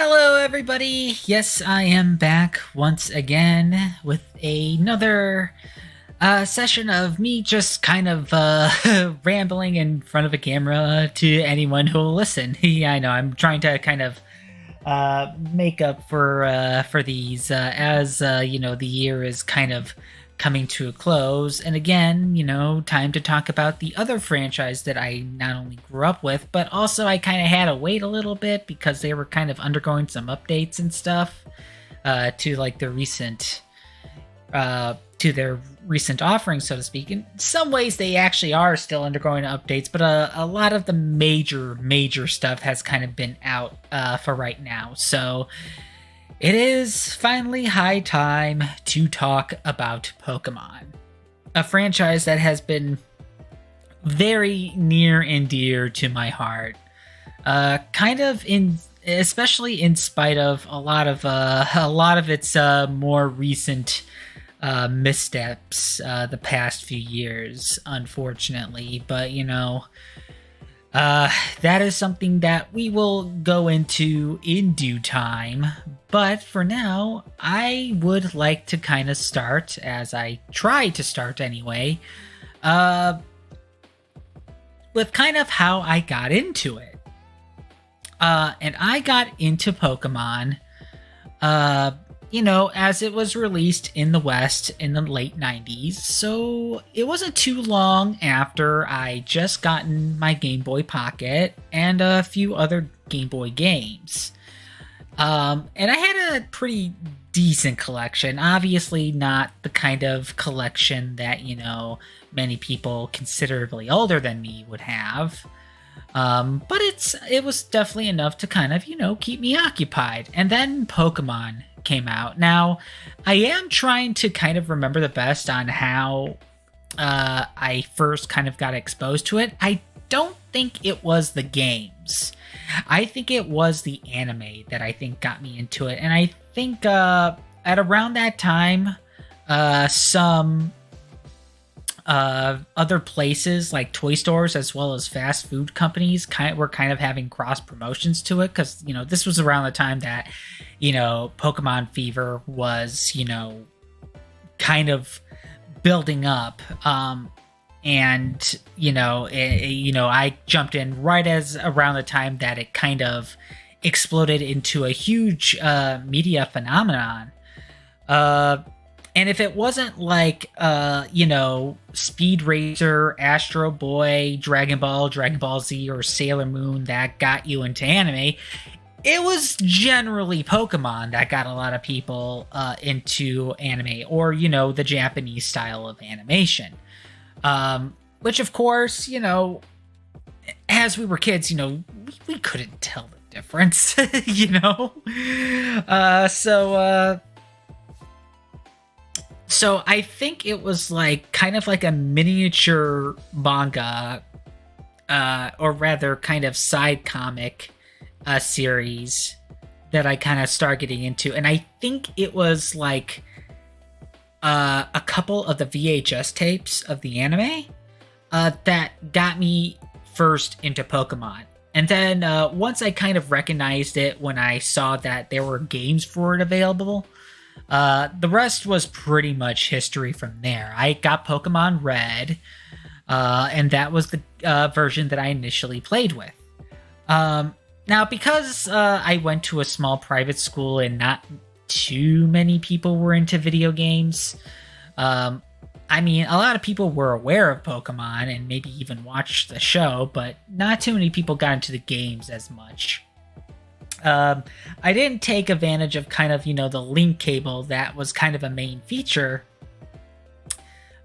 Hello, everybody. Yes, I am back once again with another session of me just kind of rambling in front of a camera to anyone who will listen. Yeah, I know. I'm trying to kind of make up for these as the year is kind of coming to a close, and again, time to talk about the other franchise that I not only grew up with, but also I kind of had to wait a little bit because they were kind of undergoing some updates and stuff to like the recent to their recent offering, so to speak. In some ways, they actually are still undergoing updates, but a lot of the major stuff has kind of been out for right now. So it is finally high time to talk about Pokemon, a franchise that has been very near and dear to my heart. Especially in spite of a lot of its more recent missteps the past few years, unfortunately. But that is something that we will go into in due time. But for now, I would like to kind of start, as I try to start anyway, with kind of how I got into it. And I got into Pokemon, as it was released in the West in the late 90s. So it wasn't too long after I just gotten my Game Boy Pocket and a few other Game Boy games. And I had a pretty decent collection. Obviously not the kind of collection that, many people considerably older than me would have. But it was definitely enough to kind of, keep me occupied. And then Pokemon came out. Now, I am trying to kind of remember the best on how I first kind of got exposed to it. I don't think it was the games. I think it was the anime that I think got me into it. And I think at around that time, some other places like toy stores as well as fast food companies were kind of having cross promotions to it, because this was around the time that Pokemon Fever was kind of building up, and I jumped in right as around the time that it kind of exploded into a huge media phenomenon. And if it wasn't like, Speed Racer, Astro Boy, Dragon Ball Z, or Sailor Moon that got you into anime, it was generally Pokemon that got a lot of people into anime, or, the Japanese style of animation. Which, of course, as we were kids, we couldn't tell the difference, So I think it was like kind of like a miniature manga, or rather kind of side comic series that I kind of started getting into. And I think it was like a couple of the VHS tapes of the anime that got me first into Pokemon. And then once I kind of recognized it when I saw that there were games for it available, the rest was pretty much history from there. I got Pokemon Red, and that was the version that I initially played with. Now, because I went to a small private school and not too many people were into video games, a lot of people were aware of Pokemon and maybe even watched the show, but not too many people got into the games as much. I didn't take advantage of kind of, the link cable that was kind of a main feature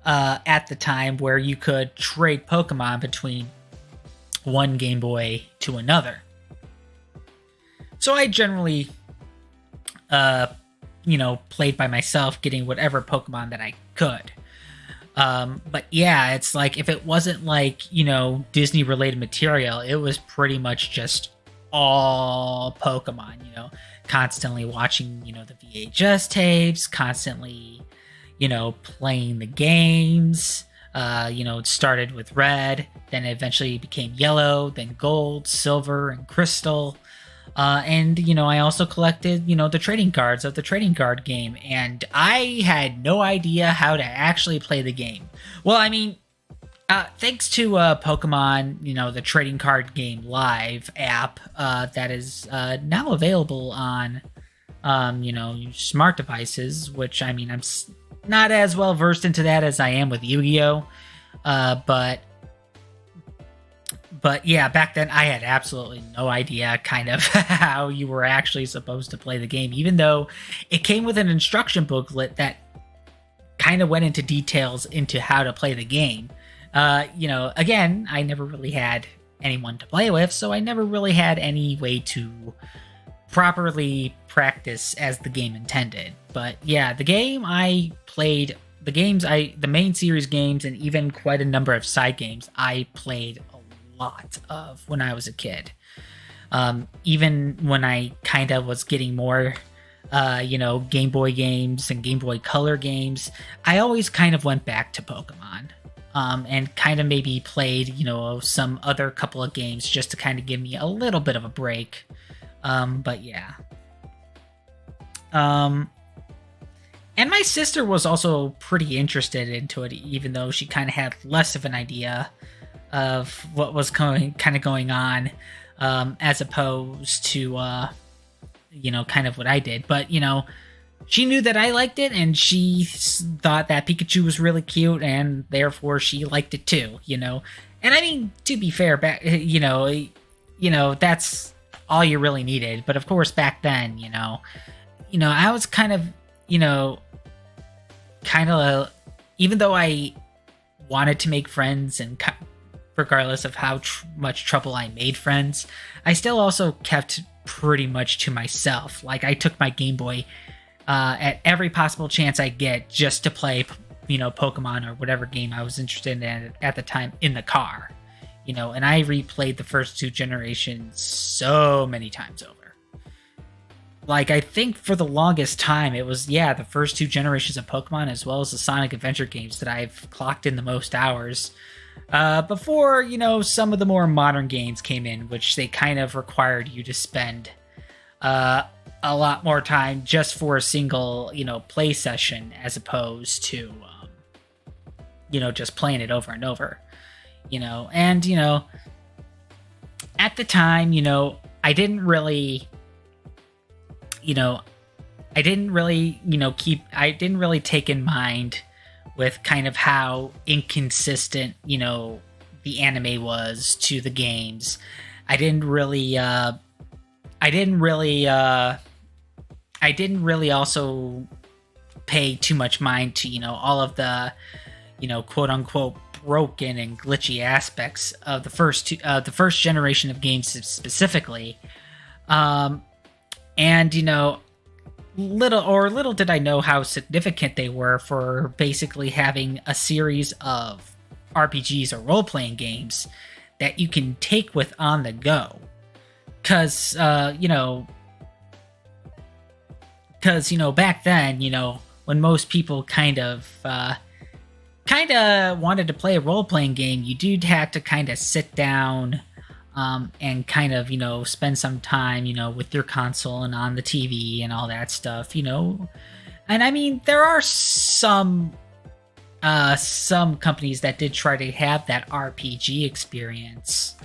at the time, where you could trade Pokemon between one Game Boy to another. So I generally, played by myself, getting whatever Pokemon that I could. But yeah, it's like, if it wasn't like, Disney related material, it was pretty much just all Pokemon, constantly watching, the VHS tapes, constantly, playing the games. It started with Red, then it eventually became Yellow, then Gold, Silver, and Crystal. And, I also collected, the trading cards of the trading card game. And I had no idea how to actually play the game. Well, I mean, thanks to Pokemon, the trading card game live app that is now available on, smart devices, which, I mean, I'm not as well versed into that as I am with Yu-Gi-Oh! But yeah, back then I had absolutely no idea kind of how you were actually supposed to play the game, even though it came with an instruction booklet that kind of went into details into how to play the game. Again, I never really had anyone to play with, so I never really had any way to properly practice as the game intended. But yeah, the game I played, the main series games, and even quite a number of side games, I played a lot of when I was a kid. Even when I kind of was getting more, Game Boy games and Game Boy Color games, I always kind of went back to Pokemon. And kind of maybe played, some other couple of games just to kind of give me a little bit of a break. But yeah. And my sister was also pretty interested into it, even though she kind of had less of an idea of what was going on, as opposed to, kind of what I did. But, she knew that I liked it, and she thought that Pikachu was really cute, and therefore she liked it too, And I mean, to be fair, back, that's all you really needed. But of course, back then, I was kind of, even though I wanted to make friends, and regardless of how much trouble I made friends, I still also kept pretty much to myself. Like, I took my Game Boy at every possible chance I get just to play, Pokemon or whatever game I was interested in at the time in the car, and I replayed the first two generations so many times over. Like, I think for the longest time, it was, the first two generations of Pokemon as well as the Sonic Adventure games that I've clocked in the most hours. Before, some of the more modern games came in, which they kind of required you to spend a lot more time just for a single, play session, as opposed to, just playing it over and over, and, at the time, I didn't really take in mind with kind of how inconsistent, the anime was to the games. I didn't really also pay too much mind to, all of the, quote unquote broken and glitchy aspects of the first generation of games specifically. And, little did I know how significant they were for basically having a series of RPGs or role-playing games that you can take with on the go. Because, back then, when most people kind of wanted to play a role-playing game, you did have to kind of sit down and kind of, spend some time, with your console and on the TV and all that stuff, And I mean, there are some companies that did try to have that RPG experience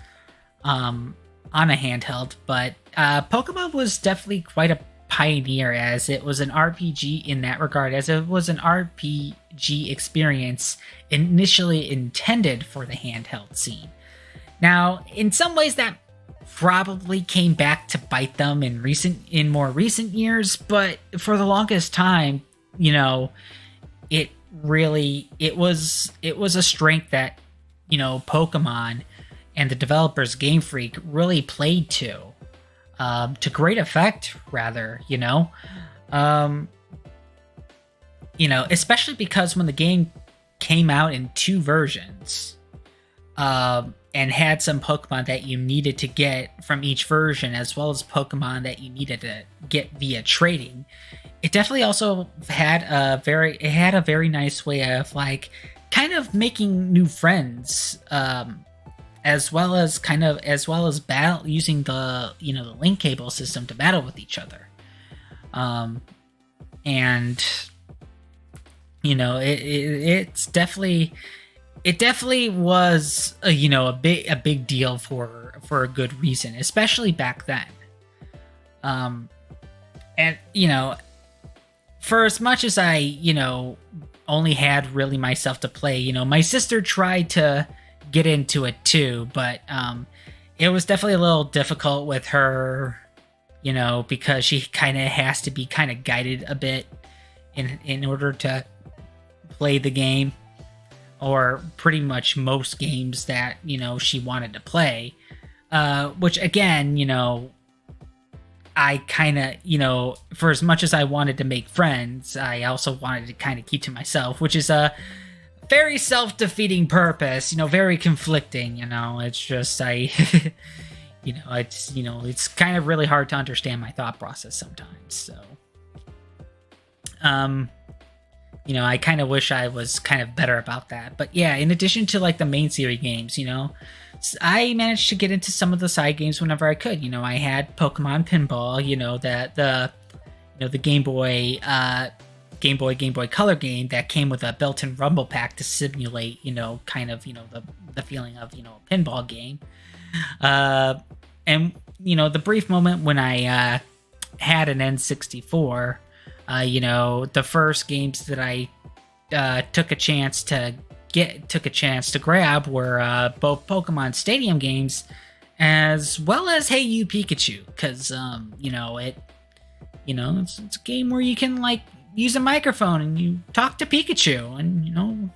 on a handheld, but Pokemon was definitely quite a pioneer, as it was an RPG in that regard, as it was an RPG experience initially intended for the handheld scene. Now, in some ways, that probably came back to bite them in more recent years, but for the longest time, it was a strength that, Pokemon and the developers Game Freak really played to great effect, rather, especially because when the game came out in two versions, and had some Pokemon that you needed to get from each version, as well as Pokemon that you needed to get via trading, it definitely also had a very nice way of, like, kind of making new friends as well as battle using the the link cable system to battle with each other. And it's definitely was a big deal for a good reason, especially back then. And for as much as I only had really myself to play, my sister tried to get into it too, but it was definitely a little difficult with her, because she kind of has to be kind of guided a bit in order to play the game, or pretty much most games that she wanted to play, which again, I kind of, for as much as I wanted to make friends, I also wanted to kind of keep to myself, which is a very self-defeating purpose, very conflicting. It's just it's kind of really hard to understand my thought process sometimes. So I kind of wish I was kind of better about that. But yeah, in addition to like the main series games, I managed to get into some of the side games whenever I could. I had Pokemon Pinball, that the Game Boy Color game that came with a built-in Rumble Pack to simulate, kind of, the feeling of, a pinball game. And the brief moment when I had an N64, the first games that I took a chance to grab were both Pokemon Stadium games, as well as Hey You Pikachu, because it's a game where you can like use a microphone and you talk to Pikachu, and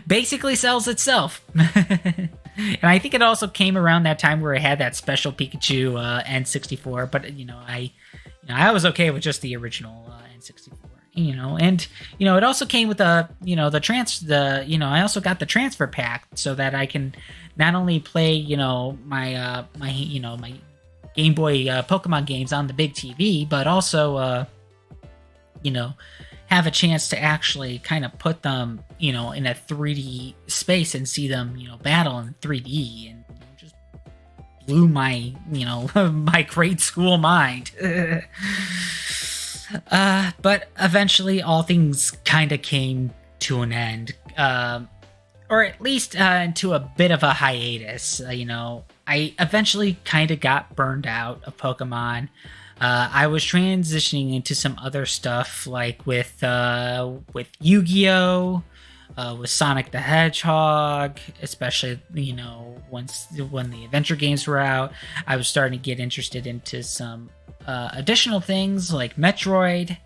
basically sells itself. And I think it also came around that time where it had that special Pikachu N64, but I was okay with just the original N64. And it also came with I also got the transfer pack so that I can not only play my Game Boy Pokemon games on the big TV, but also have a chance to actually kind of put them in a 3D space and see them battle in 3D, and just blew my my grade school mind. But eventually all things kind of came to an end, or at least into a bit of a hiatus. I eventually kind of got burned out of Pokemon. I was transitioning into some other stuff, like with Yu-Gi-Oh!, with Sonic the Hedgehog, especially when the adventure games were out. I was starting to get interested into some additional things like Metroid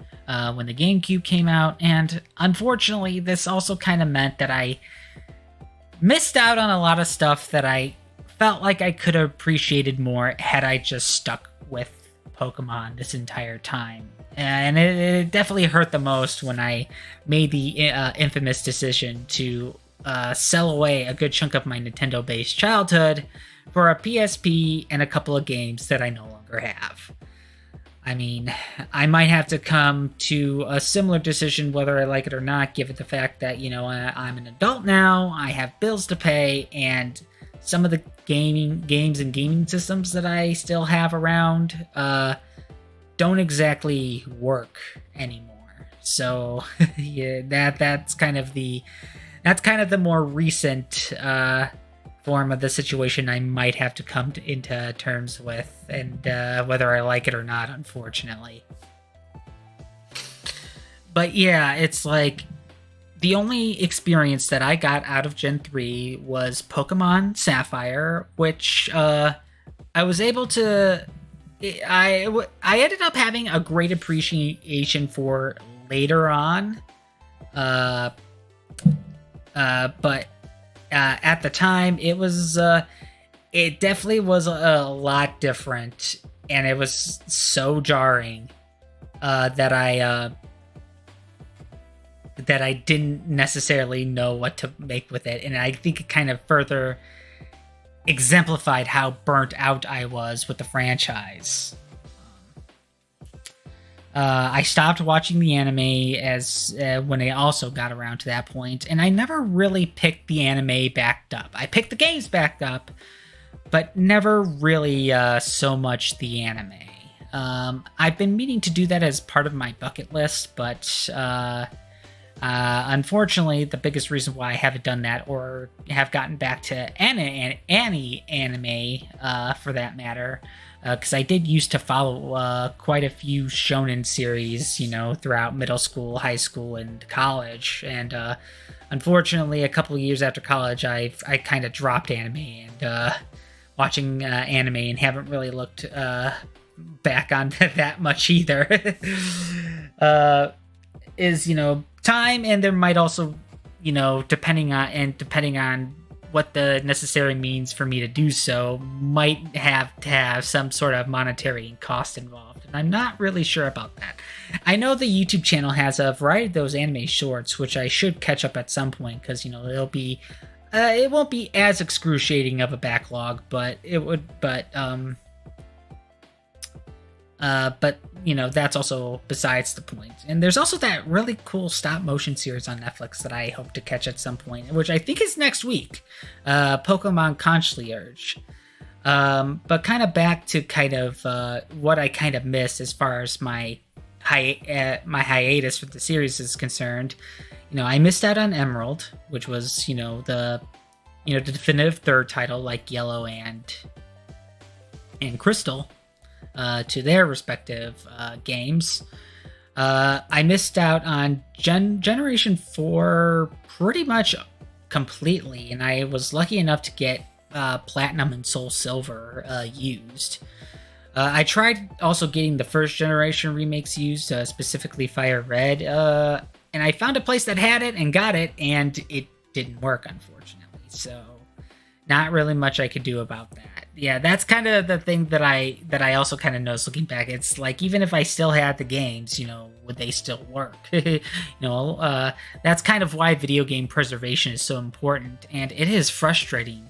when the GameCube came out, and unfortunately this also kind of meant that I missed out on a lot of stuff that I felt like I could have appreciated more had I just stuck with Pokemon this entire time. And it definitely hurt the most when I made the infamous decision to sell away a good chunk of my Nintendo-based childhood for a PSP and a couple of games that I no longer have. I mean, I might have to come to a similar decision whether I like it or not, given the fact that, I'm an adult now, I have bills to pay, and some of the games and gaming systems that I still have around don't exactly work anymore. So yeah, that's kind of the more recent form of the situation I might have to come into terms with, and whether I like it or not, unfortunately. But yeah, it's like the only experience that I got out of Gen 3 was Pokemon Sapphire, which I was able to... I ended up having a great appreciation for later on. But at the time, it was... it definitely was a lot different, and it was so jarring that I didn't necessarily know what to make with it. And I think it kind of further exemplified how burnt out I was with the franchise. I stopped watching the anime as when I also got around to that point, and I never really picked the anime back up. I picked the games back up, but never really so much the anime. I've been meaning to do that as part of my bucket list, but unfortunately, the biggest reason why I haven't done that or have gotten back to any anime, for that matter, because I did used to follow quite a few shonen series, throughout middle school, high school, and college. And unfortunately, a couple of years after college, I kind of dropped anime and watching anime, and haven't really looked back on that much either. Is time, and there might also, depending on what the necessary means for me to do so, might have to have some sort of monetary cost involved, and I'm not really sure about that. I know the YouTube channel has a variety of those anime shorts, which I should catch up at some point, because it won't be as excruciating of a backlog, but it would. But that's also besides the point. And there's also that really cool stop motion series on Netflix that I hope to catch at some point, which I think is next week, Pokemon Concierge. But kind of back to kind of what I kind of missed as far as my hiatus for the series is concerned. I missed out on Emerald, which was the definitive third title, like Yellow and Crystal. To their respective games. I missed out on Generation 4 pretty much completely, and I was lucky enough to get Platinum and Soul Silver used. I tried also getting the first generation remakes used, specifically Fire Red, and I found a place that had it and got it, and it didn't work, unfortunately. So, not really much I could do about that. Yeah, that's kind of the thing that I also kind of noticed looking back. It's like, even if I still had the games, would they still work? That's kind of why video game preservation is so important, and it is frustrating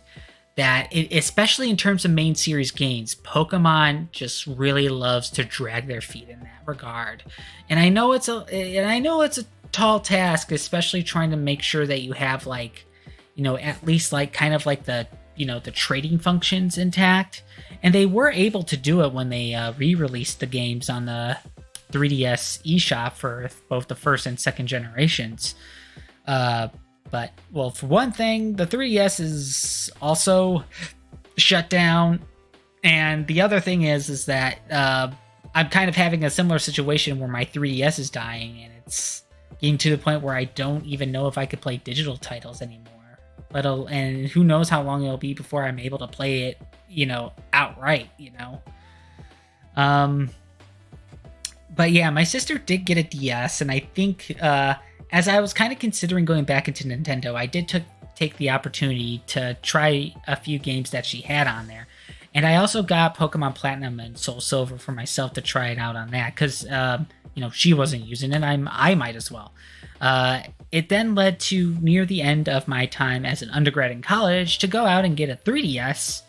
that, especially in terms of main series games, Pokemon just really loves to drag their feet in that regard. And I know it's a tall task, especially trying to make sure that you have at least kind of the the trading functions intact, and they were able to do it when they re-released the games on the 3DS eShop for both the first and second generations. But for one thing, the 3DS is also shut down, and the other thing is that I'm kind of having a similar situation where my 3DS is dying, and it's getting to the point where I don't even know if I could play digital titles anymore. And who knows how long it'll be before I'm able to play it, outright, But yeah, my sister did get a DS, and I think as I was kind of considering going back into Nintendo, I did take the opportunity to try a few games that she had on there. And I also got Pokemon Platinum and Soul Silver for myself to try it out on that, because she wasn't using it. I might as well. It then led to near the end of my time as an undergrad in college to go out and get a 3DS.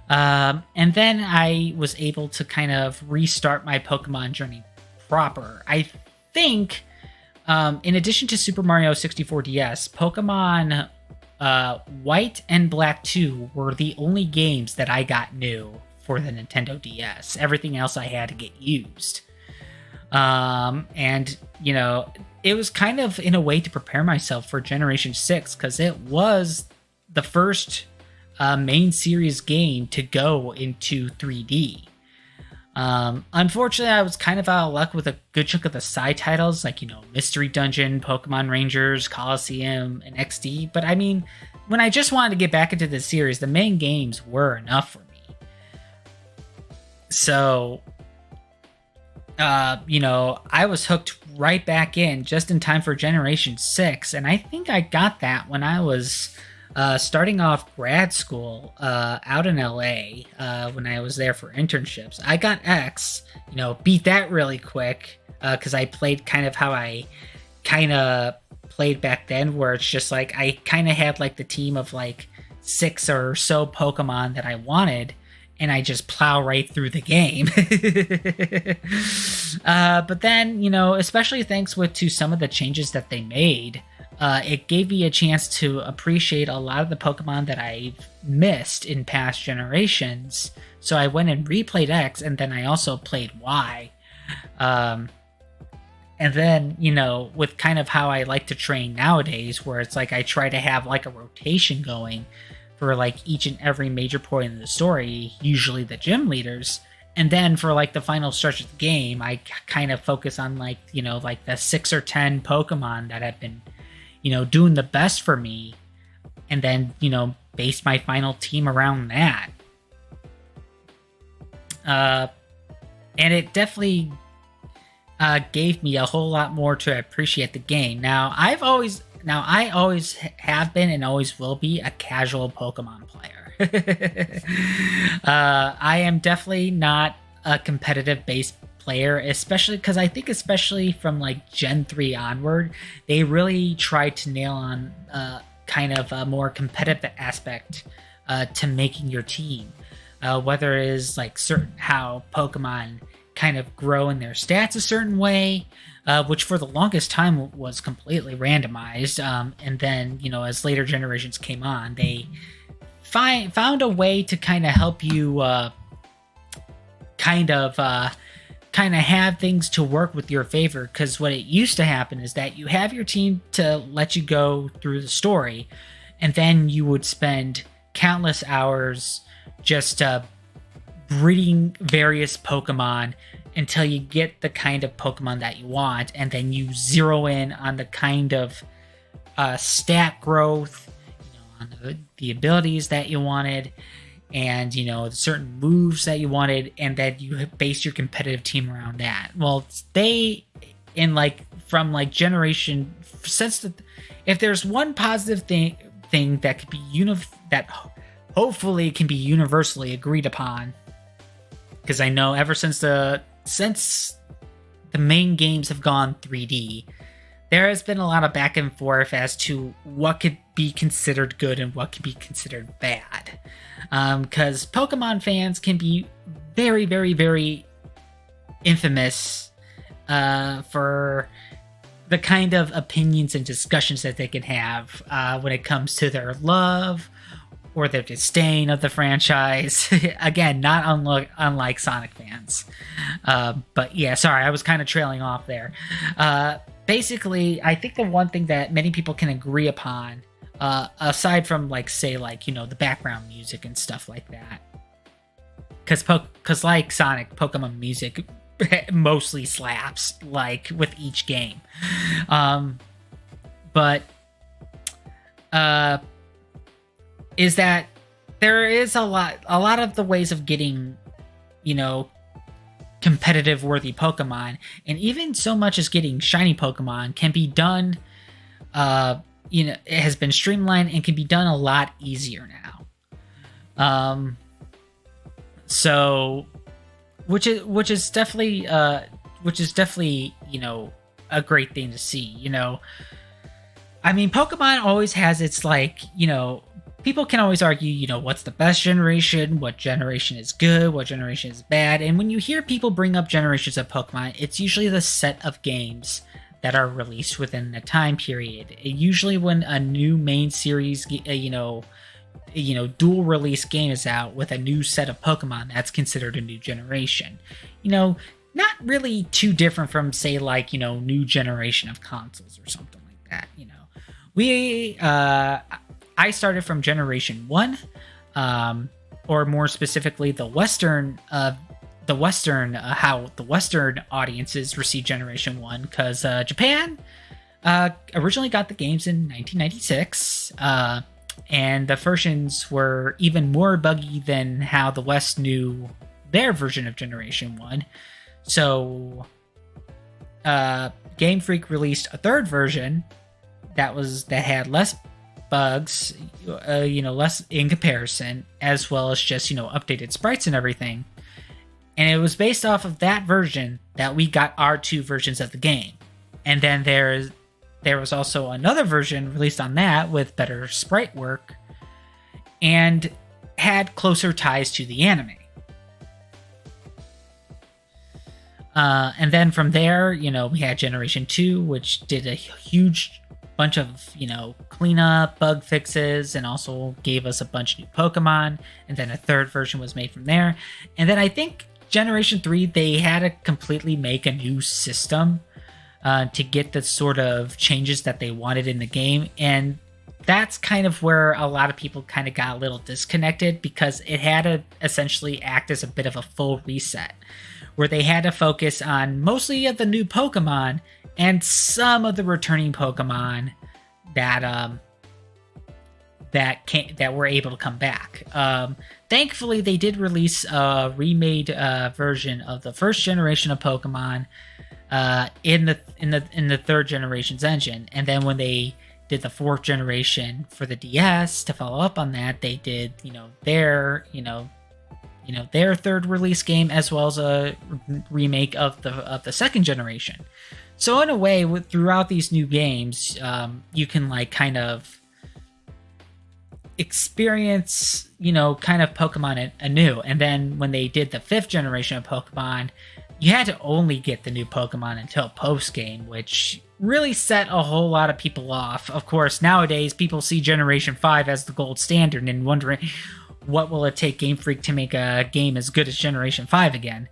And then I was able to kind of restart my Pokemon journey proper. I think, in addition to Super Mario 64 DS, Pokemon White and Black 2 were the only games that I got new for the Nintendo DS. Everything else I had to get used. And it was kind of in a way to prepare myself for Generation 6, because it was the first main series game to go into 3D. Unfortunately, I was kind of out of luck with a good chunk of the side titles, like, Mystery Dungeon, Pokemon Rangers, Coliseum, and XD. But I mean, when I just wanted to get back into the series, the main games were enough for me. So, I was hooked right back in just in time for Generation 6, and I think I got that when I was starting off grad school out in LA when I was there for internships. I got X, beat that really quick because I played kind of how I kind of played back then, where it's just like I kind of had the team of 6 or so Pokemon that I wanted, and I just plow right through the game. But then, especially thanks to some of the changes that they made, it gave me a chance to appreciate a lot of the Pokemon that I've missed in past generations. So I went and replayed X, and then I also played Y. And then, with kind of how I like to train nowadays, where it's like I try to have like a rotation going for like each and every major point in the story, usually the gym leaders. And then for like the final stretch of the game, I kind of focus on like, like the 6 or 10 Pokemon that have been, doing the best for me. And then, base my final team around that. And it definitely gave me a whole lot more to appreciate the game. Now, I always have been and always will be a casual Pokemon player. I am definitely not a competitive based player, especially because I think especially from like Gen 3 onward, they really tried to nail on kind of a more competitive aspect to making your team. Whether it is like certain how Pokemon kind of grow in their stats a certain way, which for the longest time was completely randomized. And then, as later generations came on, they found a way to kind of help you kind of have things to work with your favor. Because what it used to happen is that you have your team to let you go through the story, and then you would spend countless hours just breeding various Pokemon until you get the kind of Pokemon that you want, and then you zero in on the kind of stat growth, on the abilities that you wanted, and certain moves that you wanted, and then you base your competitive team around that. Well, they from generation since if there's one positive thing that could be that hopefully can be universally agreed upon, because I know ever since the main games have gone 3D, there has been a lot of back and forth as to what could be considered good and what could be considered bad. Because Pokemon fans can be very, very, very infamous for the kind of opinions and discussions that they can have when it comes to their love or their disdain of the franchise. Again, not unlike Sonic fans. But yeah, sorry, I was kind of trailing off there. Basically, I think the one thing that many people can agree upon, aside from the background music and stuff like that, because like Sonic, Pokemon music mostly slaps with each game. But is that there is a lot of the ways of getting, competitive worthy Pokemon, and even so much as getting shiny Pokemon can be done, it has been streamlined and can be done a lot easier now. So which is definitely a great thing to see. I mean, Pokemon always has its people can always argue, what's the best generation, what generation is good, what generation is bad. And when you hear people bring up generations of Pokemon, it's usually the set of games that are released within the time period. Usually when a new main series, dual release game is out with a new set of Pokemon, that's considered a new generation. Not really too different from, say, new generation of consoles or something like that. I started from Generation 1, or more specifically, how the Western audiences receive Generation 1, because Japan originally got the games in 1996, and the versions were even more buggy than how the West knew their version of Generation 1. So Game Freak released a third version that had less bugs, less in comparison, as well as just, updated sprites and everything. And it was based off of that version that we got our two versions of the game. And then there was also another version released on that with better sprite work and had closer ties to the anime. And then from there, we had Generation 2, which did a huge bunch of, cleanup, bug fixes, and also gave us a bunch of new Pokemon. And then a third version was made from there. And then I think Generation 3, they had to completely make a new system to get the sort of changes that they wanted in the game. And that's kind of where a lot of people kind of got a little disconnected, because it had to essentially act as a bit of a full reset, where they had to focus on mostly of the new Pokemon and some of the returning Pokemon that were able to come back. Thankfully, they did release a remade version of the first generation of Pokemon in the third generation's engine, and then when they did the fourth generation for the DS to follow up on that, they did their third release game, as well as a remake of the second generation. So in a way, throughout these new games, you can kind of experience kind of Pokemon anew. And then when they did the fifth generation of Pokemon, you had to only get the new Pokemon until post game, which really set a whole lot of people off. Of course, nowadays people see Generation 5 as the gold standard and wondering, what will it take Game Freak to make a game as good as Generation 5 again?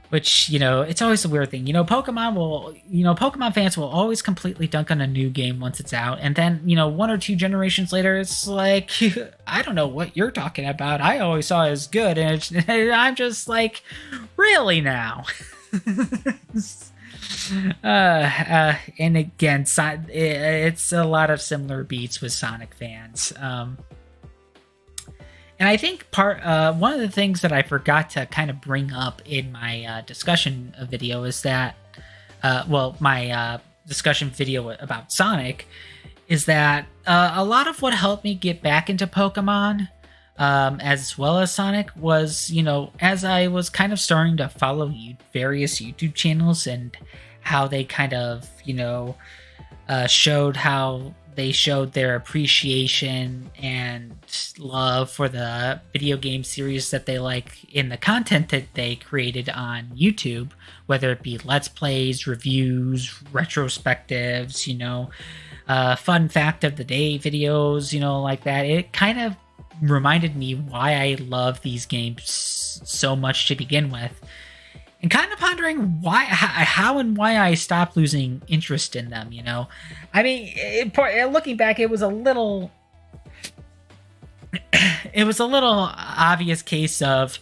Which, it's always a weird thing. Pokemon fans will always completely dunk on a new game once it's out. And then, one or two generations later, it's like, I don't know what you're talking about. I always saw it as good. And I'm just like, really now? And again, it's a lot of similar beats with Sonic fans. And I think one of the things that I forgot to kind of bring up in my discussion video is that, my discussion video about Sonic, is that a lot of what helped me get back into Pokemon, as well as Sonic, was, as I was kind of starting to follow various YouTube channels and how they kind of, showed how they showed their appreciation and love for the video game series that they like in the content that they created on YouTube, whether it be Let's Plays, reviews, retrospectives, fun fact of the day videos, like that. It kind of reminded me why I love these games so much to begin with. And kind of pondering how and why I stopped losing interest in them, I mean, looking back, it was a little obvious case of,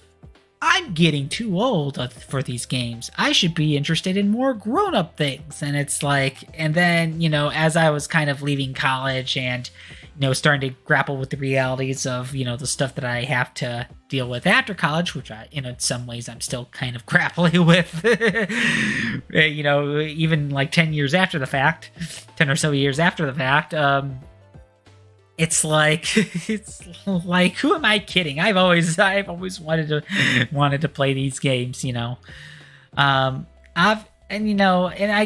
I'm getting too old for these games. I should be interested in more grown-up things. And it's like, and then, as I was kind of leaving college and, starting to grapple with the realities of, the stuff that I have to deal with after college, which in some ways I'm still kind of grappling with, even like 10 years after the fact, 10 or so years after the fact, it's like, who am I kidding? I've always wanted to play these games, and I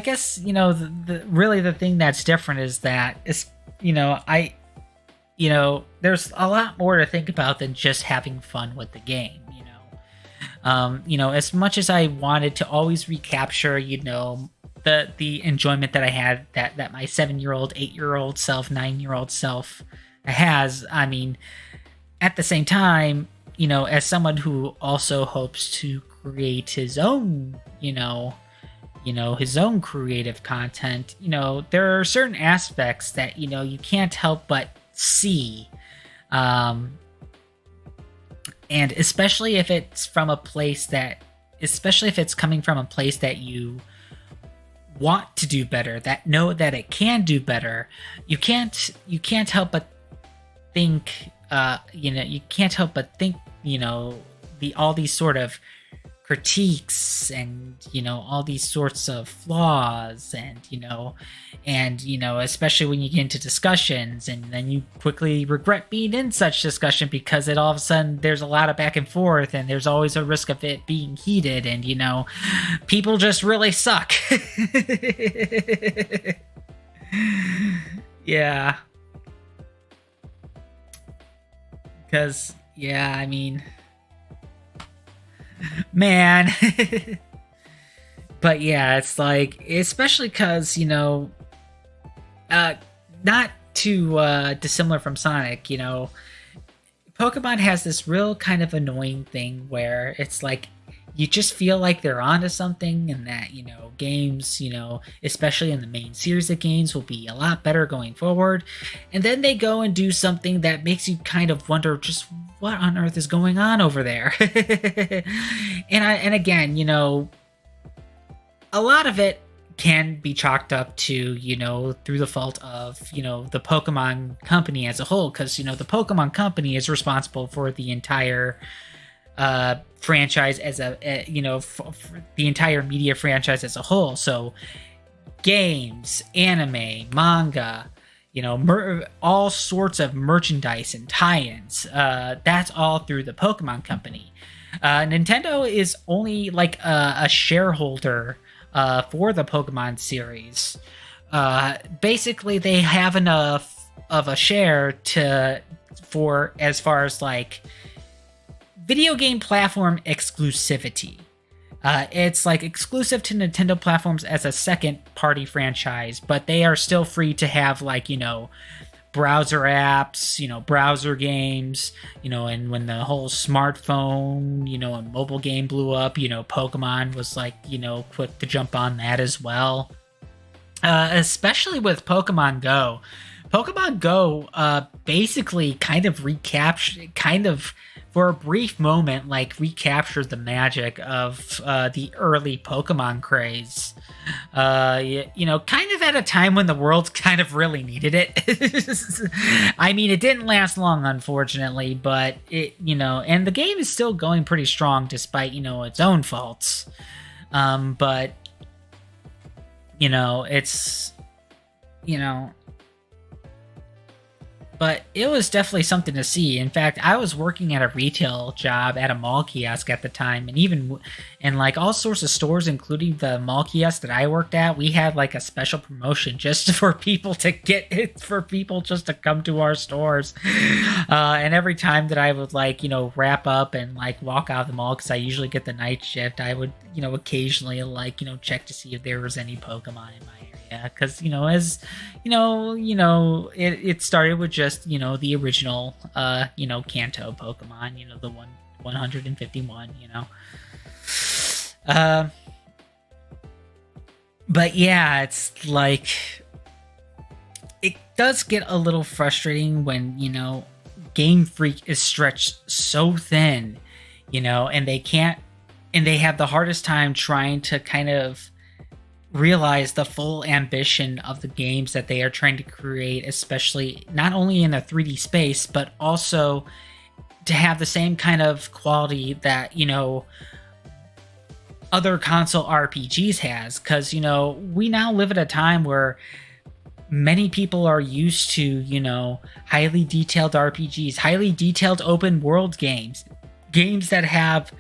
guess, really the thing that's different is that it's, there's a lot more to think about than just having fun with the game, as much as I wanted to always recapture, the enjoyment that I had that my 7-year-old, 8-year-old self, 9-year-old self has. I mean, at the same time, as someone who also hopes to create his own, his own creative content, there are certain aspects that, you can't help but see. And especially if it's from a place especially if it's coming from a place that you want to do better, that know that it can do better, you can't help but think, all these sort of critiques and, all these sorts of flaws and, especially when you get into discussions and then you quickly regret being in such discussion because all of a sudden there's a lot of back and forth and there's always a risk of it being heated and, people just really suck. Yeah. Because, yeah, I mean, man, But yeah, it's like, especially because, uh, not too dissimilar from Sonic, Pokemon has this real kind of annoying thing where it's like you just feel like they're onto something, and that, games, especially in the main series of games, will be a lot better going forward. And then they go and do something that makes you kind of wonder just what on earth is going on over there. And again, a lot of it can be chalked up to, through the fault of, the Pokemon Company as a whole, because, the Pokemon Company is responsible for the entire franchise as the entire media franchise as a whole. So games, anime, manga, all sorts of merchandise and tie-ins, that's all through the Pokemon Company. Nintendo is only like a shareholder for the Pokemon series. Basically, they have enough of a share for as far as like video game platform exclusivity. It's like exclusive to Nintendo platforms as a second party franchise, but they are still free to have like, browser apps, browser games, and when the whole smartphone, and mobile game blew up, Pokemon was like, quick to jump on that as well. Especially with Pokemon Go. Pokemon Go basically kind of for a brief moment, like recaptured the magic of the early Pokemon craze. Kind of at a time when the world kind of really needed it. I mean, it didn't last long, unfortunately, but and the game is still going pretty strong despite, its own faults. But, it's, but it was definitely something to see. In fact, I was working at a retail job at a mall kiosk at the time, and like all sorts of stores, including the mall kiosk that I worked at, we had like a special promotion just for people to just to come to our stores. And every time that I would like, wrap up and like walk out of the mall, because I usually get the night shift, I would, occasionally like, check to see if there was any Pokemon in my area. Because as it started with just the original Kanto Pokemon, the 151. But yeah, it's like it does get a little frustrating when Game Freak is stretched so thin, and they have the hardest time trying to kind of realize the full ambition of the games that they are trying to create, especially not only in a 3D space, but also to have the same kind of quality that, other console RPGs has. Because, we now live at a time where many people are used to, highly detailed RPGs, highly detailed open world games that have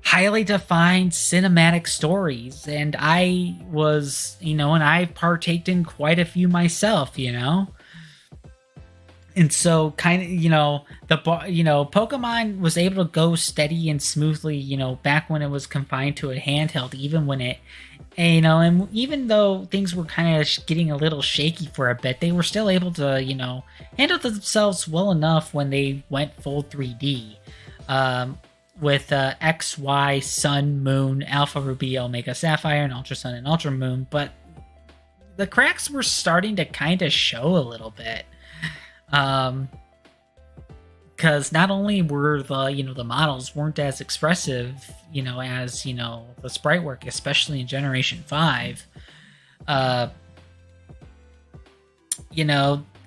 highly defined cinematic stories, and I was, and I've partaked in quite a few myself, and so kind of, Pokemon was able to go steady and smoothly, back when it was confined to a handheld, even when it, and even though things were kind of getting a little shaky for a bit, they were still able to, handle themselves well enough when they went full 3D. With X, Y, Sun, Moon, Alpha Ruby, Omega Sapphire, and Ultra Sun and Ultra Moon, but the cracks were starting to kind of show a little bit. Because not only were the models weren't as expressive, as, the sprite work, especially in Generation 5,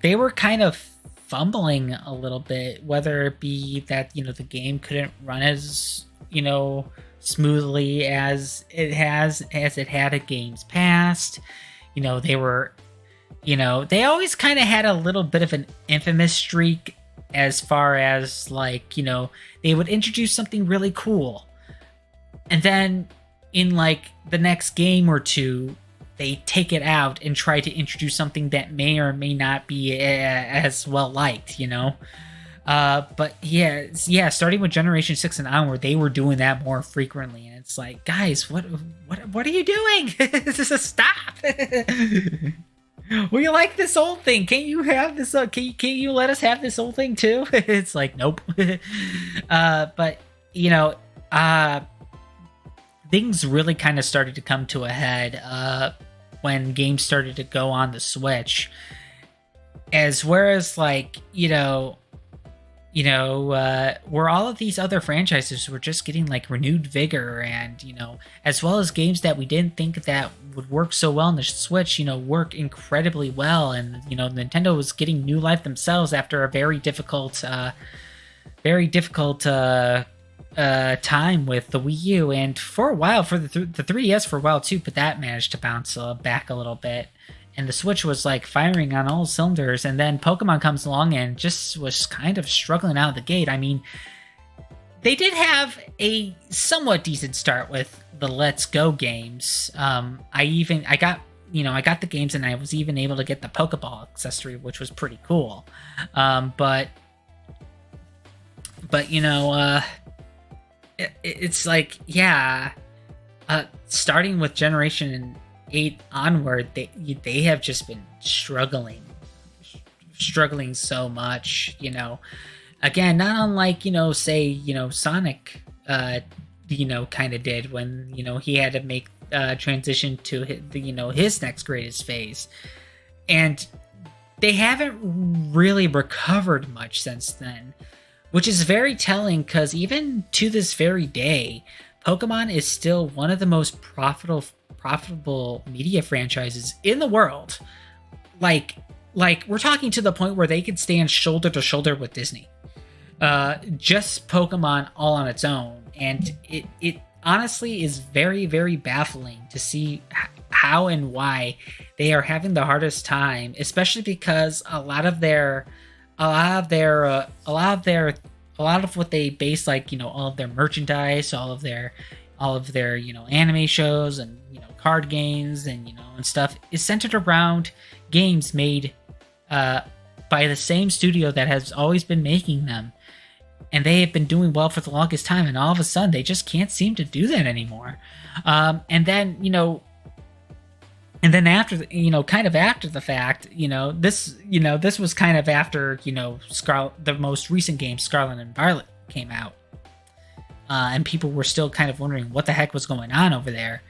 they were kind of fumbling a little bit, whether it be that the game couldn't run as smoothly as it had at games past. They were they always kind of had a little bit of an infamous streak as far as like they would introduce something really cool, and then in like the next game or two they take it out and try to introduce something that may or may not be as well liked, But yeah, starting with Generation 6 and onward, they were doing that more frequently, and it's like, guys, what are you doing? Stop. We like this old thing. Can't you have this? Can you let us have this old thing too? It's like, nope. But you know, things really kind of started to come to a head when games started to go on the Switch. As whereas, like, where all of these other franchises were just getting like renewed vigor, and as well as games that we didn't think that would work so well on the Switch, work incredibly well, and Nintendo was getting new life themselves after a very difficult time with the Wii U, and for a while for the 3DS for a while too, but that managed to bounce back a little bit. And the Switch was like firing on all cylinders, and then Pokemon comes along and just was kind of struggling out of the gate. I mean, they did have a somewhat decent start with the Let's Go games. I got the games, and I was even able to get the Pokeball accessory, which was pretty cool. But it's like, yeah, starting with Generation 8 onward, they have just been struggling so much, again, not unlike say Sonic kind of did when he had to make transition to his next greatest phase, and they haven't really recovered much since then, which is very telling, because even to this very day, Pokemon is still one of the most profitable media franchises in the world. Like we're talking to the point where they could stand shoulder to shoulder with Disney. Just Pokemon all on its own. And it honestly is very, very baffling to see how and why they are having the hardest time, especially because a lot of what they base, like, all of their merchandise, all of their anime shows and card games and and stuff is centered around games made by the same studio that has always been making them, and they have been doing well for the longest time, and all of a sudden they just can't seem to do that anymore. And then after kind of after the fact, this was kind of after the most recent game, Scarlet and Violet, came out. And people were still kind of wondering what the heck was going on over there.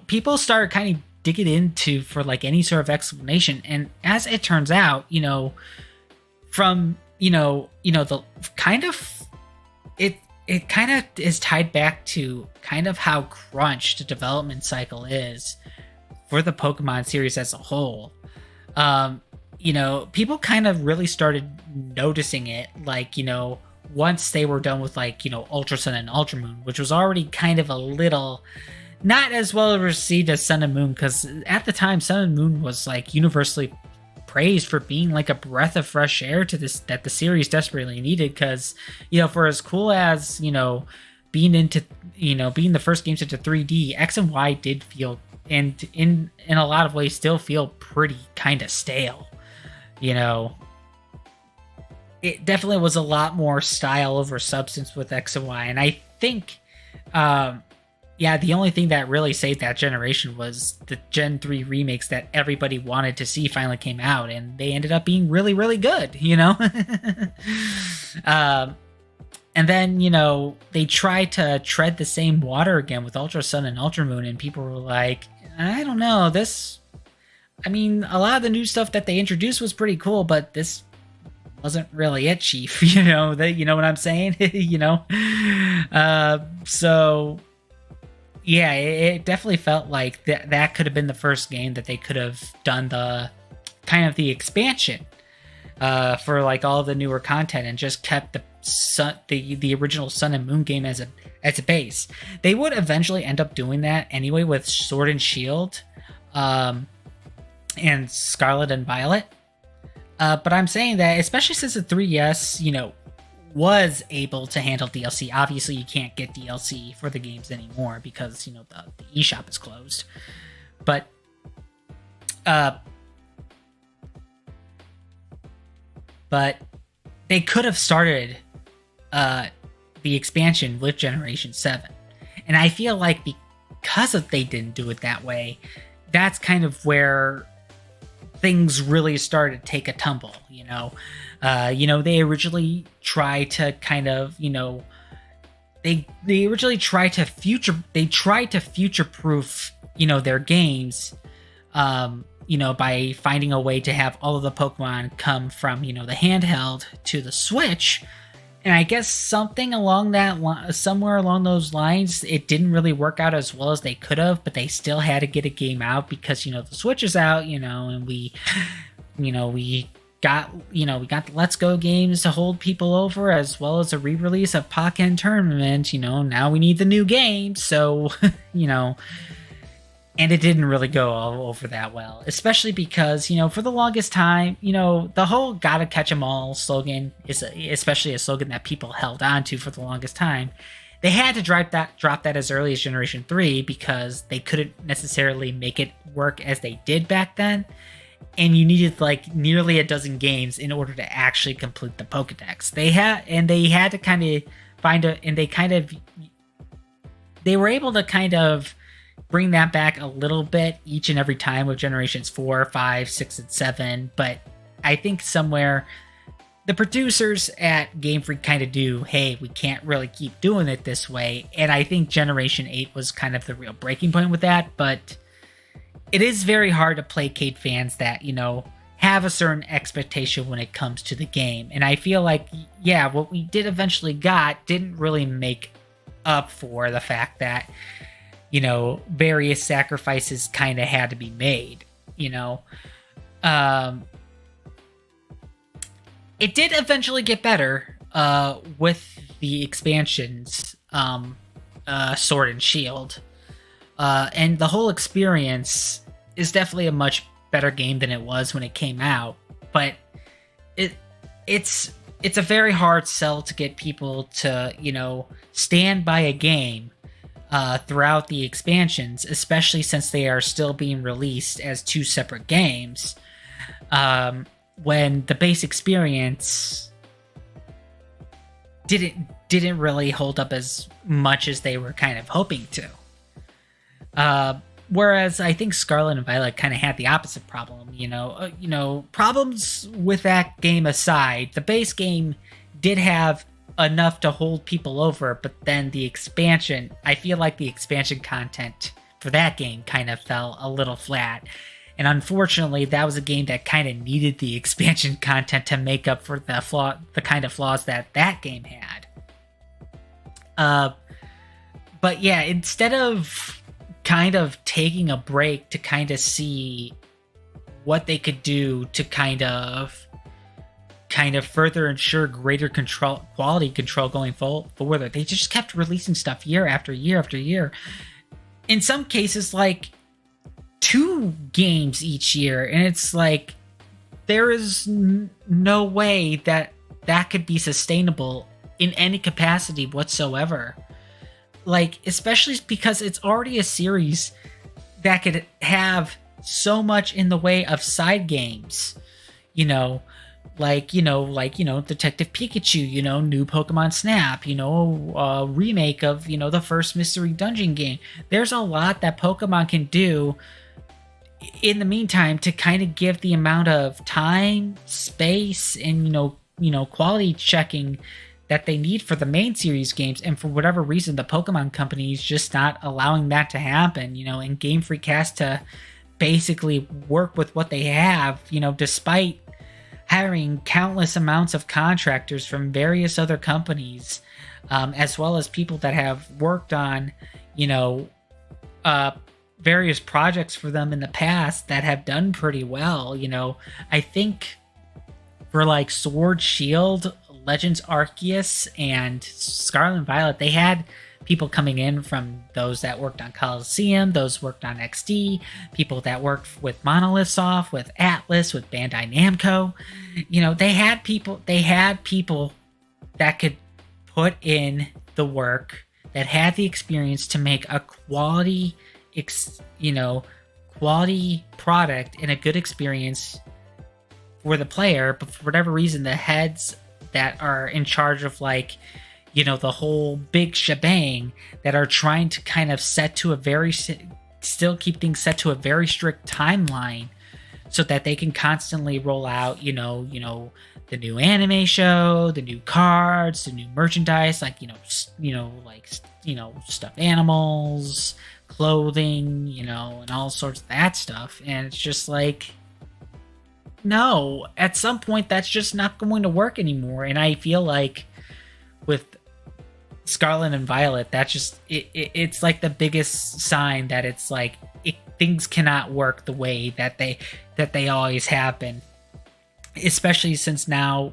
People started kind of digging into for like any sort of explanation. And as it turns out, from, the kind of, it kind of is tied back to kind of how crunched the development cycle is for the Pokemon series as a whole. People kind of really started noticing it, like, once they were done with, like, Ultra Sun and Ultra Moon, which was already kind of a little not as well received as Sun and Moon, because at the time Sun and Moon was like universally praised for being like a breath of fresh air to this that the series desperately needed, because for as cool as being the first games into 3D, X and Y did feel, and in a lot of ways still feel, pretty kind of stale. It definitely was a lot more style over substance with X and Y, and I think the only thing that really saved that generation was the Gen 3 remakes that everybody wanted to see finally came out, and they ended up being really, really good, and then, they tried to tread the same water again with Ultra Sun and Ultra Moon, and people were like, I don't know, a lot of the new stuff that they introduced was pretty cool, but this wasn't really it, Chief. You know what I'm saying? So yeah, it definitely felt like that could have been the first game that they could have done the kind of the expansion for like all the newer content, and just kept the original Sun and Moon game as a base. They would eventually end up doing that anyway with Sword and Shield and Scarlet and Violet. But I'm saying that, especially since the 3DS, was able to handle DLC. Obviously, you can't get DLC for the games anymore because, the eShop is closed. But but they could have started the expansion with Generation 7. And I feel like because they didn't do it that way, that's kind of where things really started to take a tumble, you know. They originally tried to kind of, they originally tried to future-proof, their games, by finding a way to have all of the Pokemon come from, the handheld to the Switch. And I guess somewhere along those lines, it didn't really work out as well as they could have, but they still had to get a game out because, the Switch is out, and we got the Let's Go games to hold people over, as well as a re-release of Pokken Tournament. Now we need the new game, so and it didn't really go all over that well, especially because, for the longest time, the whole gotta catch 'em all slogan is especially a slogan that people held on to for the longest time. They had to drop that as early as Generation 3 because they couldn't necessarily make it work as they did back then. And you needed like nearly a dozen games in order to actually complete the Pokedex. They had to kind of they were able to kind of bring that back a little bit each and every time with Generations 4, 5, 6, and 7. But I think somewhere the producers at Game Freak kind of do, hey, we can't really keep doing it this way. And I think Generation 8 was kind of the real breaking point with that. But it is very hard to placate fans that, have a certain expectation when it comes to the game. And I feel like, yeah, what we did eventually got didn't really make up for the fact that, various sacrifices kind of had to be made, It did eventually get better with the expansions, Sword and Shield. And the whole experience is definitely a much better game than it was when it came out. But it's a very hard sell to get people to, stand by a game throughout the expansions, especially since they are still being released as two separate games, when the base experience didn't really hold up as much as they were kind of hoping to. Whereas I think Scarlet and Violet kind of had the opposite problem. Problems with that game aside, the base game did have enough to hold people over, but then the expansion, I feel like the expansion content for that game kind of fell a little flat. And unfortunately, that was a game that kind of needed the expansion content to make up for the kind of flaws that game had. But yeah, instead of kind of taking a break to kind of see what they could do to kind of further ensure greater quality control going forward, they just kept releasing stuff year after year after year. In some cases, like 2 games each year, and it's like there is no way that could be sustainable in any capacity whatsoever. Like, especially because it's already a series that could have so much in the way of side games, like Detective Pikachu, new Pokemon Snap, a remake of, the first Mystery Dungeon game. There's a lot that Pokemon can do in the meantime to kind of give the amount of time, space, and, quality checking that they need for the main series games. And for whatever reason, the Pokemon company is just not allowing that to happen, and Game Freak has to basically work with what they have, despite hiring countless amounts of contractors from various other companies, as well as people that have worked on, various projects for them in the past that have done pretty well. I think for like Sword, Shield, Legends Arceus, and Scarlet and Violet, they had people coming in from those that worked on Coliseum, those worked on XD, people that worked with Monolith Soft, with Atlas, with Bandai Namco. They had people that could put in the work, that had the experience to make a quality product and a good experience for the player, but for whatever reason, the heads that are in charge of like, you know, the whole big shebang that are trying to kind of still keep things set to a very strict timeline so that they can constantly roll out, you know, the new anime show, the new cards, the new merchandise, like, stuffed animals, clothing, and all sorts of that stuff. And it's just like, no, at some point that's just not going to work anymore. And I feel like with Scarlet and Violet, that's just it's like the biggest sign that it's like things cannot work the way that they always have been, especially since now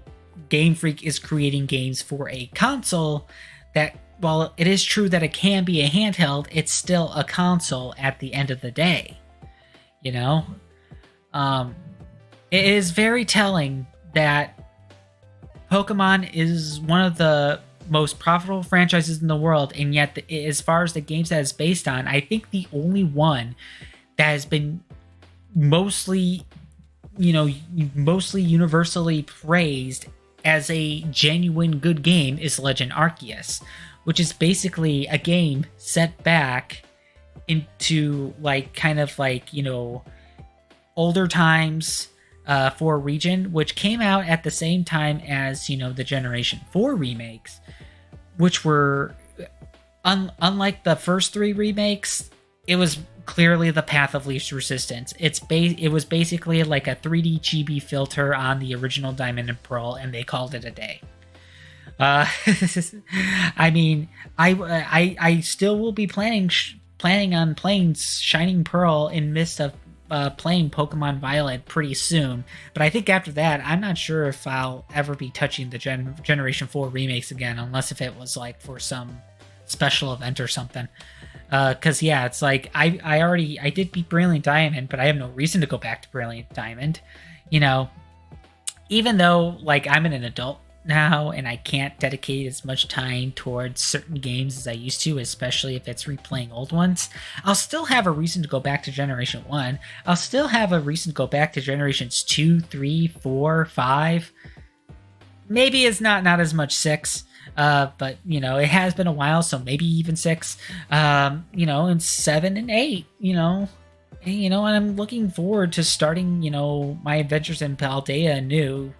Game Freak is creating games for a console that, while it is true that it can be a handheld, it's still a console at the end of the day. It is very telling that Pokemon is one of the most profitable franchises in the world, and yet as far as the games that it's based on, I think the only one that has been mostly universally praised as a genuine good game is Legend Arceus, which is basically a game set back into like kind of like, older times for a region, which came out at the same time as, the Generation 4 remakes, which were unlike the first three remakes. It was clearly the path of least resistance. It was basically like a 3D chibi filter on the original Diamond and Pearl, and they called it a day. I mean, I still will be planning on playing Shining Pearl in midst of playing Pokemon Violet pretty soon, but I think after that, I'm not sure if I'll ever be touching the Generation 4 remakes again, unless if it was like for some special event or something. Because yeah, it's like I did beat Brilliant Diamond, but I have no reason to go back to Brilliant Diamond. Even though like I'm an adult now and I can't dedicate as much time towards certain games as I used to, especially if it's replaying old ones, I'll still have a reason to go back to Generation 1. I'll still have a reason to go back to Generations 2, 3, 4, 5. Maybe it's not as much 6. But it has been a while, so maybe even 6, and 7 and 8, and I'm looking forward to starting, my adventures in Paldea anew,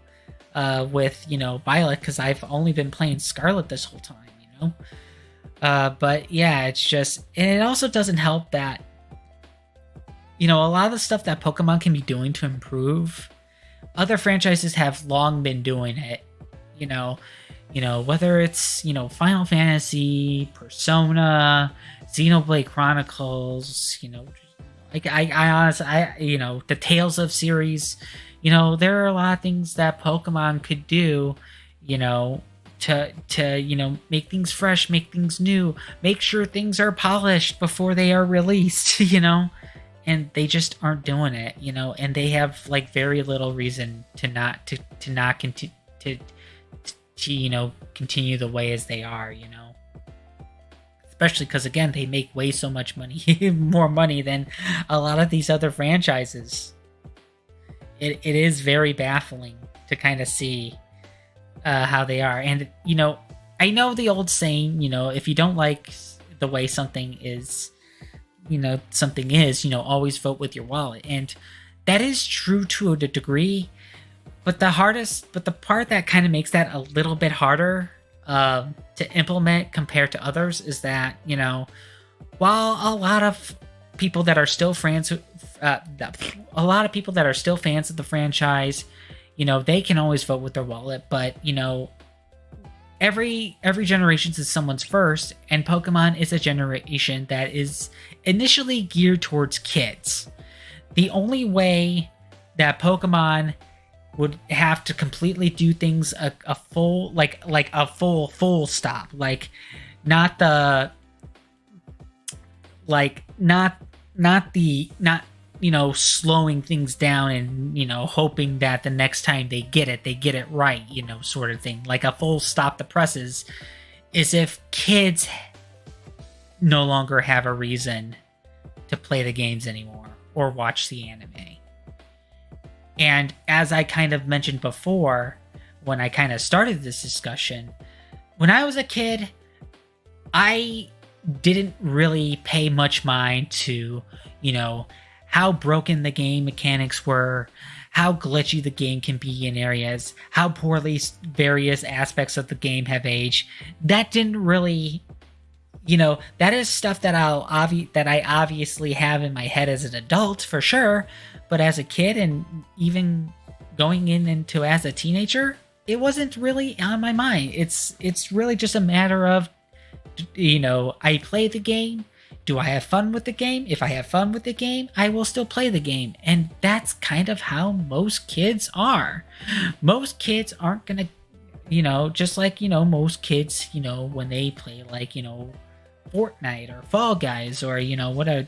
with, Violet, because I've only been playing Scarlet this whole time, but yeah, it's just, and it also doesn't help that, a lot of the stuff that Pokemon can be doing to improve, other franchises have long been doing it, whether it's, Final Fantasy, Persona, Xenoblade Chronicles, like I honestly, the Tales of series, there are a lot of things that Pokemon could do, to make things fresh, make things new, make sure things are polished before they are released, and they just aren't doing it, and they have like very little reason to not continue continue the way as they are, especially because again they make way so much money, more money than a lot of these other franchises. It is very baffling to kind of see how they are, and I know the old saying, if you don't like the way something is, always vote with your wallet, and that is true to a degree. But the part that kind of makes that a little bit harder to implement compared to others is that, while a lot of people that are still fans of the franchise, they can always vote with their wallet, but every generation is someone's first, and Pokemon is a generation that is initially geared towards kids. The only way that Pokemon would have to completely do things a full stop, like not the slowing things down and hoping that the next time they get it right, sort of thing, like a full stop the presses, is if kids no longer have a reason to play the games anymore or watch the anime. And as I kind of mentioned before, when I kind of started this discussion, when I was a kid, I didn't really pay much mind to, how broken the game mechanics were, how glitchy the game can be in areas, how poorly various aspects of the game have aged. That didn't really, that is stuff that that I obviously have in my head as an adult for sure, but as a kid and even going into as a teenager, it wasn't really on my mind. It's really just a matter of, I play the game. Do I have fun with the game? If I have fun with the game, I will still play the game. And that's kind of how most kids are. Most kids aren't going to, just like, most kids, when they play like, Fortnite or Fall Guys or, whatever,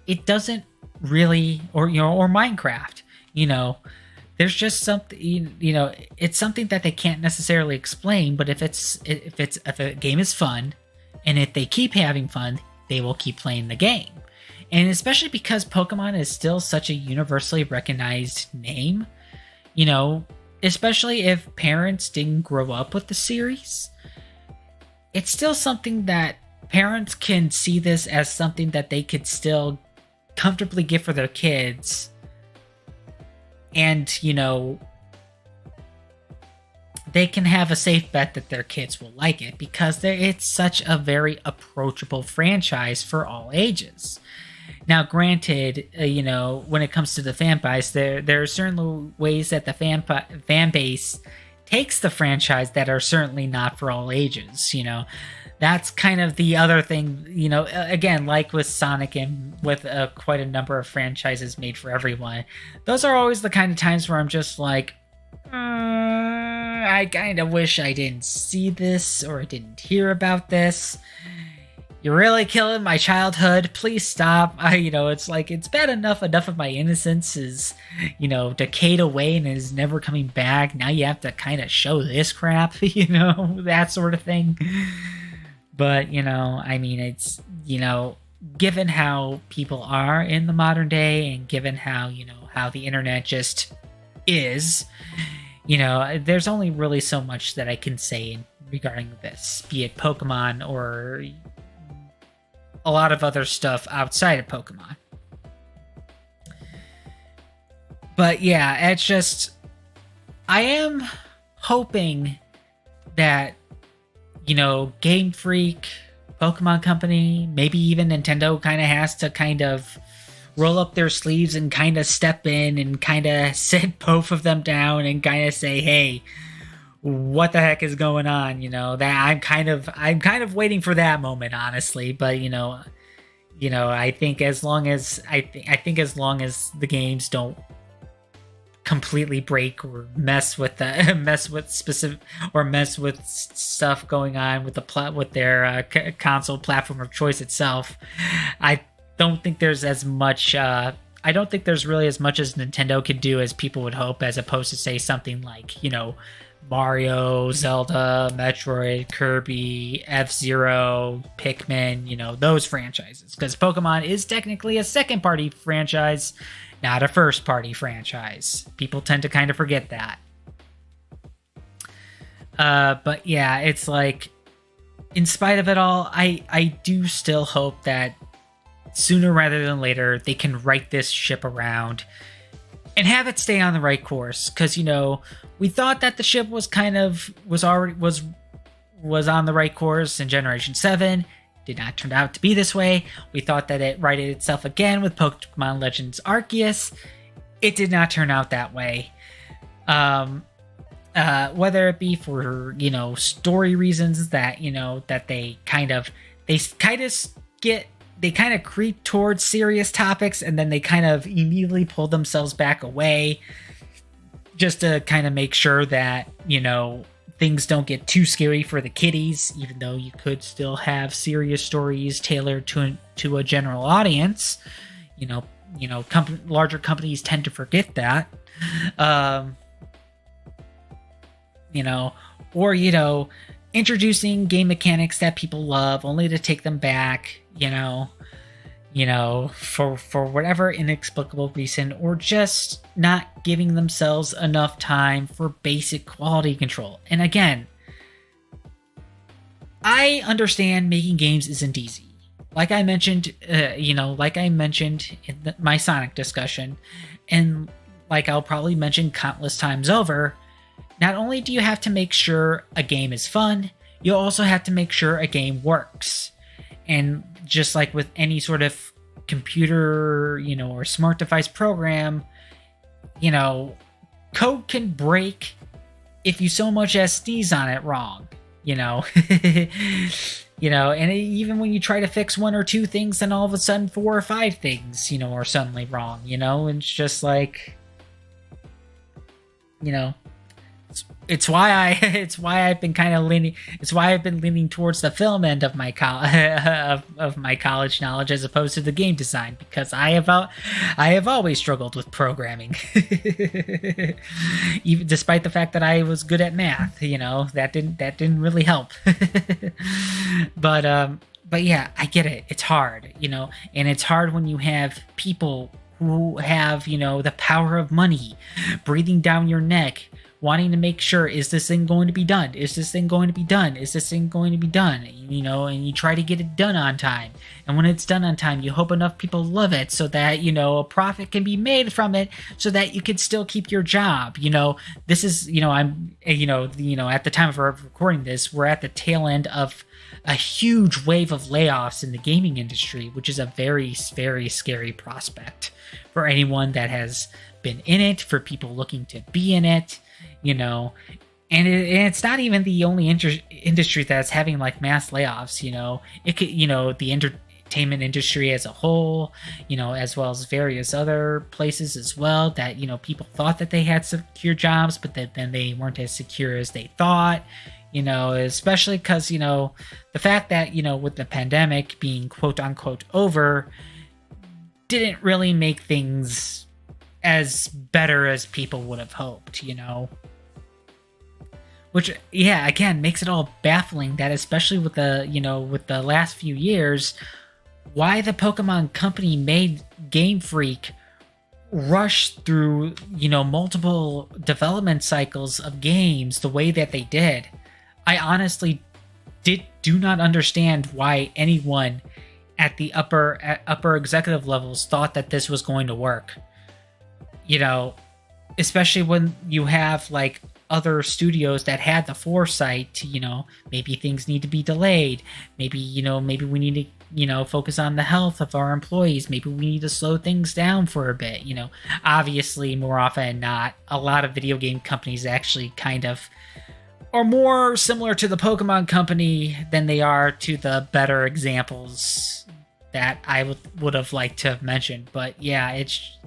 it doesn't really, or Minecraft, there's just something, it's something that they can't necessarily explain, but if a game is fun and if they keep having fun, they will keep playing the game. And especially because Pokemon is still such a universally recognized name, especially if parents didn't grow up with the series, it's still something that parents can see this as something that they could still comfortably get for their kids. And, they can have a safe bet that their kids will like it because it's such a very approachable franchise for all ages. Now, granted, when it comes to the fan base, there are certain ways that the fan base takes the franchise that are certainly not for all ages. That's kind of the other thing, again, like with Sonic and with quite a number of franchises made for everyone. Those are always the kind of times where I'm just like, I kind of wish I didn't see this or I didn't hear about this. You're really killing my childhood. Please stop. It's like, it's bad enough of my innocence is, decayed away and is never coming back. Now you have to kind of show this crap, that sort of thing. But, it's, given how people are in the modern day and given how, how the internet just is, there's only really so much that I can say regarding this, be it Pokemon or a lot of other stuff outside of Pokemon. But yeah, it's just, I am hoping that, Game Freak, Pokemon Company, maybe even Nintendo kind of has to kind of roll up their sleeves and kind of step in and kind of sit both of them down and kind of say, hey, what the heck is going on? That I'm kind of waiting for that moment, honestly. But I think as long as as long as the games don't completely break or mess with stuff going on with their console platform of choice itself, I don't think there's as much. I don't think there's really as much as Nintendo could do as people would hope, as opposed to say something like Mario, Zelda, Metroid, Kirby, F-Zero, Pikmin, those franchises. Because Pokemon is technically a second-party franchise, not a first-party franchise. People tend to kind of forget that. But yeah, it's like, in spite of it all, I do still hope that sooner rather than later, they can right this ship around and have it stay on the right course. Because, we thought that the ship was was on the right course in Generation 7. Did not turn out to be this way. We thought that it righted itself again with Pokemon Legends Arceus. It did not turn out that way. Whether it be for, story reasons that, that they kind of creep towards serious topics and then they kind of immediately pull themselves back away just to kind of make sure that, things don't get too scary for the kiddies, even though you could still have serious stories tailored to a general audience. Larger companies tend to forget that. Or introducing game mechanics that people love only to take them back, for whatever inexplicable reason, or just not giving themselves enough time for basic quality control. And again, I understand making games isn't easy. Like I mentioned, in my Sonic discussion, and like I'll probably mention countless times over, not only do you have to make sure a game is fun, you also have to make sure a game works. And just like with any sort of computer, or smart device program, code can break if you so much as sneeze on it wrong, and even when you try to fix one or two things, then all of a sudden 4 or 5 things, are suddenly wrong, and it's just like, it's why I've been leaning towards the film end of my of my college knowledge as opposed to the game design, because I have always struggled with programming. Even despite the fact that I was good at math, that didn't really help. But yeah, I get it. It's hard, and it's hard when you have people who have, the power of money breathing down your neck, wanting to make sure, is this thing going to be done? Is this thing going to be done? Is this thing going to be done? And you try to get it done on time. And when it's done on time, you hope enough people love it so that, a profit can be made from it so that you can still keep your job. This is, I'm, at the time of recording this, we're at the tail end of a huge wave of layoffs in the gaming industry, which is a very, very scary prospect for anyone that has been in it, for people looking to be in it. And it's not even the only industry that's having like mass layoffs. It could, the entertainment industry as a whole, as well as various other places as well, that, people thought that they had secure jobs, but then they weren't as secure as they thought, especially because, the fact that, with the pandemic being quote unquote over, didn't really make things as better as people would have hoped, which, yeah, again, makes it all baffling that, especially with the last few years, why the Pokemon Company made Game Freak rush through, multiple development cycles of games the way that they did. I honestly do not understand why anyone at the upper executive levels thought that this was going to work. Especially when you have like other studios that had the foresight to, maybe things need to be delayed. Maybe, maybe we need to, focus on the health of our employees. Maybe we need to slow things down for a bit. Obviously, more often than not, a lot of video game companies actually kind of are more similar to the Pokemon Company than they are to the better examples that I would have liked to have mentioned. But yeah, it's,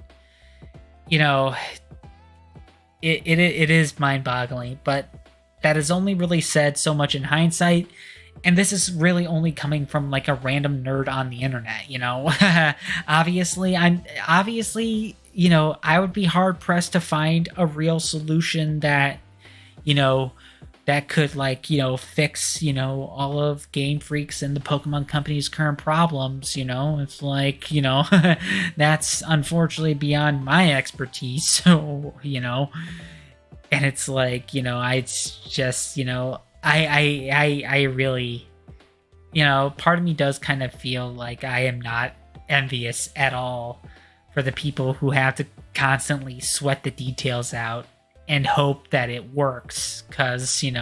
it is mind-boggling, but that is only really said so much in hindsight, and this is really only coming from like a random nerd on the internet. Obviously, I would be hard pressed to find a real solution that that could fix all of Game Freak's and the Pokemon Company's current problems. It's like, that's unfortunately beyond my expertise. So, and it's like, it's just, I really, part of me does kind of feel like I am not envious at all for the people who have to constantly sweat the details out and hope that it works, because it's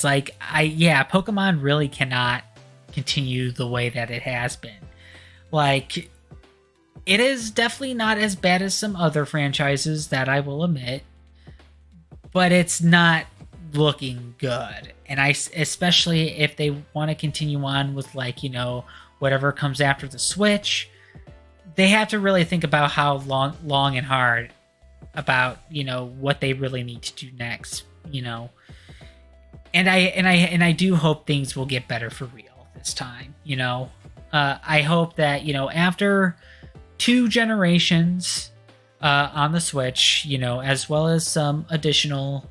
like Pokemon really cannot continue the way that it has been. Like, it is definitely not as bad as some other franchises, that I will admit, but it's not looking good. And especially if they want to continue on with whatever comes after the Switch, they have to really think about how long and hard about what they really need to do next. And I do hope things will get better for real this time. I hope that after 2 generations on the Switch, as well as some additional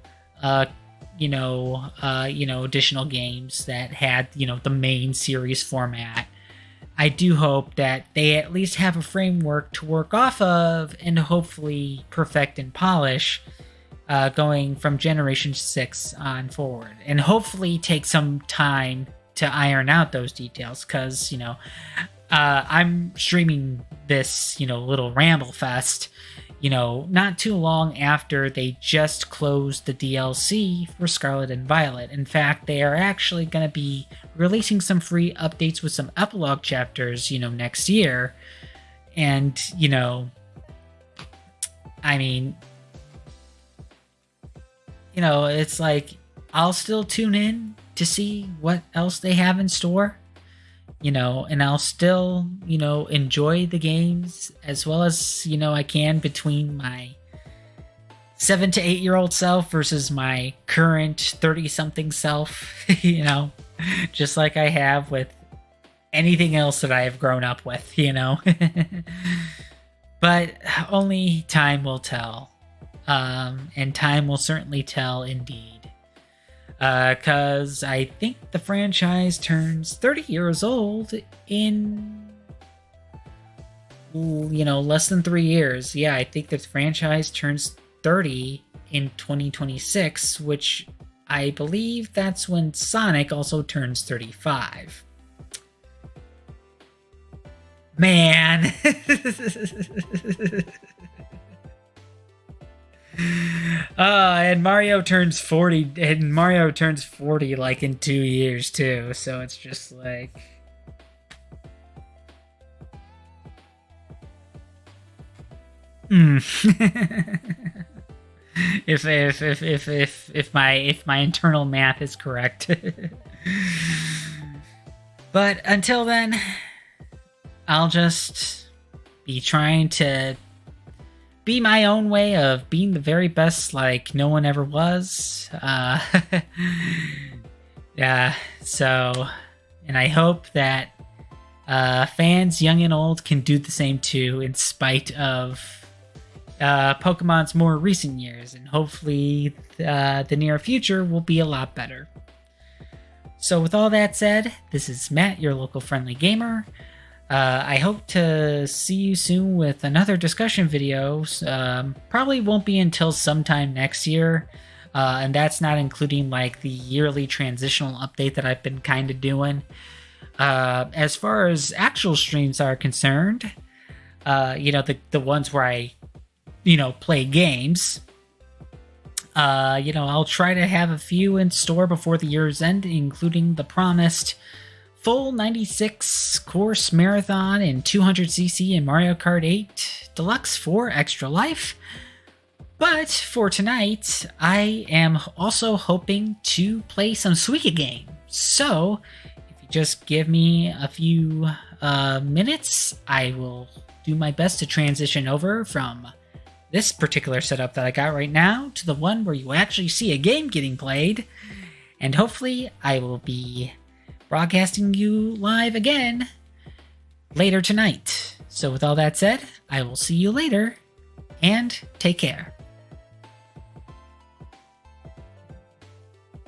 additional games that had the main series format, I do hope that they at least have a framework to work off of and hopefully perfect and polish going from Generation 6 on forward. And hopefully take some time to iron out those details because, I'm streaming this, little ramble fest, not too long after they just closed the DLC for Scarlet and Violet. In fact, they are actually going to be releasing some free updates with some epilogue chapters, next year. And, I mean, it's like I'll still tune in to see what else they have in store. And I'll still, enjoy the games as well as, I can between my 7 to 8 year old self versus my current 30-something self, just like I have with anything else that I have grown up with, But only time will tell. And time will certainly tell indeed. Because I think the franchise turns 30 years old in, less than 3 years. Yeah, I think the franchise turns 30 in 2026, which I believe that's when Sonic also turns 35. Man. And Mario turns 40, like in 2 years too, so it's just like if my internal math is correct. But until then, I'll just be trying to be my own way of being the very best like no one ever was. Yeah, so, and I hope that fans young and old can do the same too in spite of Pokemon's more recent years, and hopefully the near future will be a lot better. So with all that said, this is Matt, your local friendly gamer. I hope to see you soon with another discussion video. Probably won't be until sometime next year, and that's not including like the yearly transitional update that I've been kind of doing. As far as actual streams are concerned, the ones where I, play games, I'll try to have a few in store before the year's end, including the promised full 96 course marathon in 200cc in Mario Kart 8 Deluxe for Extra Life. But for tonight, I am also hoping to play some Suika game. So if you just give me a few minutes, I will do my best to transition over from this particular setup that I got right now to the one where you actually see a game getting played. And hopefully I will be broadcasting you live again later tonight. So with all that said, I will see you later, and take care.